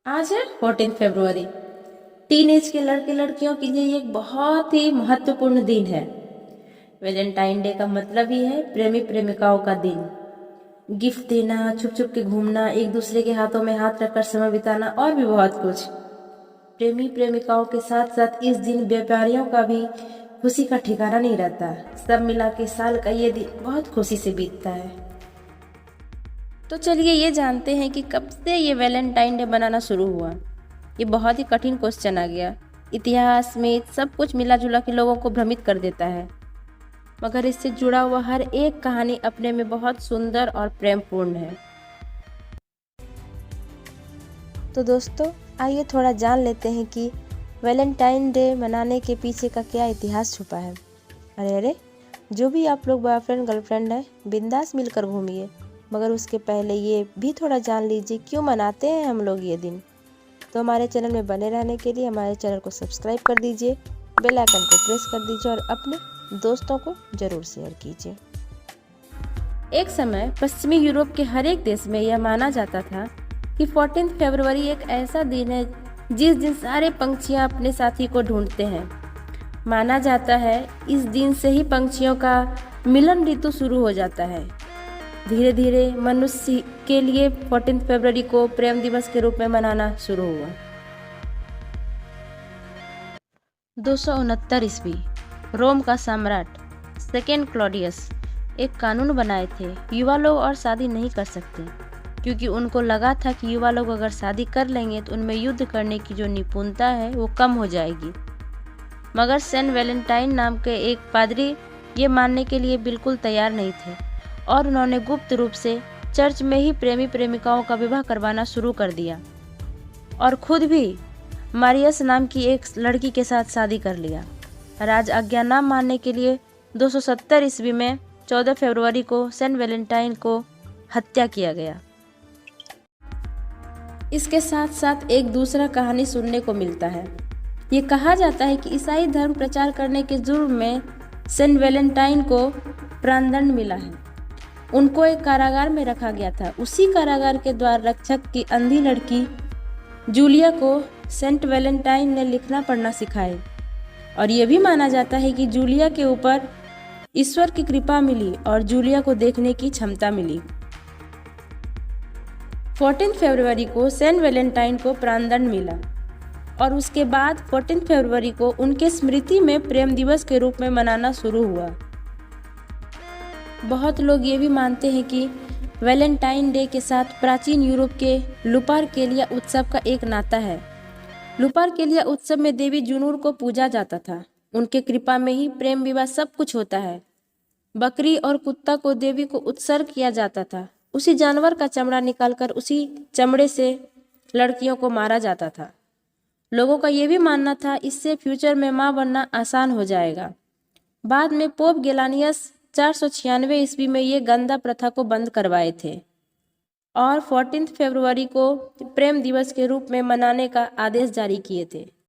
आज है 14 फरवरी। टीनेज के लड़के लड़कियों के लिए एक बहुत ही महत्वपूर्ण दिन है। वैलेंटाइन डे का मतलब ही है प्रेमी प्रेमिकाओं का दिन। गिफ्ट देना, छुप छुप के घूमना, एक दूसरे के हाथों में हाथ रखकर समय बिताना और भी बहुत कुछ। प्रेमी प्रेमिकाओं के साथ साथ इस दिन व्यापारियों का भी खुशी का ठिकाना नहीं रहता। सब मिला के साल का ये दिन बहुत खुशी से बीतता है। तो चलिए ये जानते हैं कि कब से ये वैलेंटाइन डे बनाना शुरू हुआ। ये बहुत ही कठिन क्वेश्चन आ गया। इतिहास में सब कुछ मिला जुला के लोगों को भ्रमित कर देता है, मगर इससे जुड़ा हुआ हर एक कहानी अपने में बहुत सुंदर और प्रेमपूर्ण है। तो दोस्तों आइए थोड़ा जान लेते हैं कि वैलेंटाइन डे मनाने के पीछे का क्या इतिहास छुपा है। अरे जो भी आप लोग बॉयफ्रेंड गर्लफ्रेंड है, बिंदास मिलकर घूमिए, मगर उसके पहले ये भी थोड़ा जान लीजिए क्यों मनाते हैं हम लोग ये दिन। तो हमारे चैनल में बने रहने के लिए हमारे चैनल को सब्सक्राइब कर दीजिए, बेल आइकन को प्रेस कर दीजिए और अपने दोस्तों को जरूर शेयर कीजिए। एक समय पश्चिमी यूरोप के हर एक देश में यह माना जाता था कि 14 फरवरी एक ऐसा दिन है जिस दिन सारे पंछियां अपने साथी को ढूंढते हैं। माना जाता है इस दिन से ही पंछियों का मिलन ऋतु शुरू हो जाता है। धीरे धीरे मनुष्य के लिए 14 फरवरी को प्रेम दिवस के रूप में मनाना शुरू हुआ। 269 ईस्वी रोम का सम्राट सेकेंड क्लॉडियस एक कानून बनाए थे। युवा लोग और शादी नहीं कर सकते, क्योंकि उनको लगा था कि युवा लोग अगर शादी कर लेंगे तो उनमें युद्ध करने की जो निपुणता है वो कम हो जाएगी। मगर सेंट वैलेंटाइन नाम के एक पादरी ये मानने के लिए बिल्कुल तैयार नहीं थे और उन्होंने गुप्त रूप से चर्च में ही प्रेमी प्रेमिकाओं का विवाह करवाना शुरू कर दिया और खुद भी मारियस नाम की एक लड़की के साथ शादी कर लिया। राज आज्ञा न मानने के लिए 270 ईस्वी में 14 फरवरी को सेंट वैलेंटाइन को हत्या किया गया। इसके साथ साथ एक दूसरा कहानी सुनने को मिलता है। ये कहा जाता है कि ईसाई धर्म प्रचार करने के जुर्म में सेंट वैलेंटाइन को प्राणदंड मिला है। उनको एक कारागार में रखा गया था। उसी कारागार के द्वार रक्षक की अंधी लड़की जूलिया को सेंट वैलेंटाइन ने लिखना पढ़ना सिखाए और यह भी माना जाता है कि जूलिया के ऊपर ईश्वर की कृपा मिली और जूलिया को देखने की क्षमता मिली। 14 फरवरी को सेंट वैलेंटाइन को प्राणदंड मिला और उसके बाद 14 फरवरी को उनके स्मृति में प्रेम दिवस के रूप में मनाना शुरू हुआ। बहुत लोग ये भी मानते हैं कि वैलेंटाइन डे के साथ प्राचीन यूरोप के लुपारकेलिया उत्सव का एक नाता है। लुपारकेलिया उत्सव में देवी जुनूर को पूजा जाता था। उनके कृपा में ही प्रेम विवाह सब कुछ होता है। बकरी और कुत्ता को देवी को उत्सर्ग किया जाता था। उसी जानवर का चमड़ा निकालकर उसी चमड़े से लड़कियों को मारा जाता था। लोगों का ये भी मानना था इससे फ्यूचर में मां बनना आसान हो जाएगा। बाद में पोप गेलानियस 496 ईस्वी में ये गंदा प्रथा को बंद करवाए थे और 14 फरवरी को प्रेम दिवस के रूप में मनाने का आदेश जारी किए थे।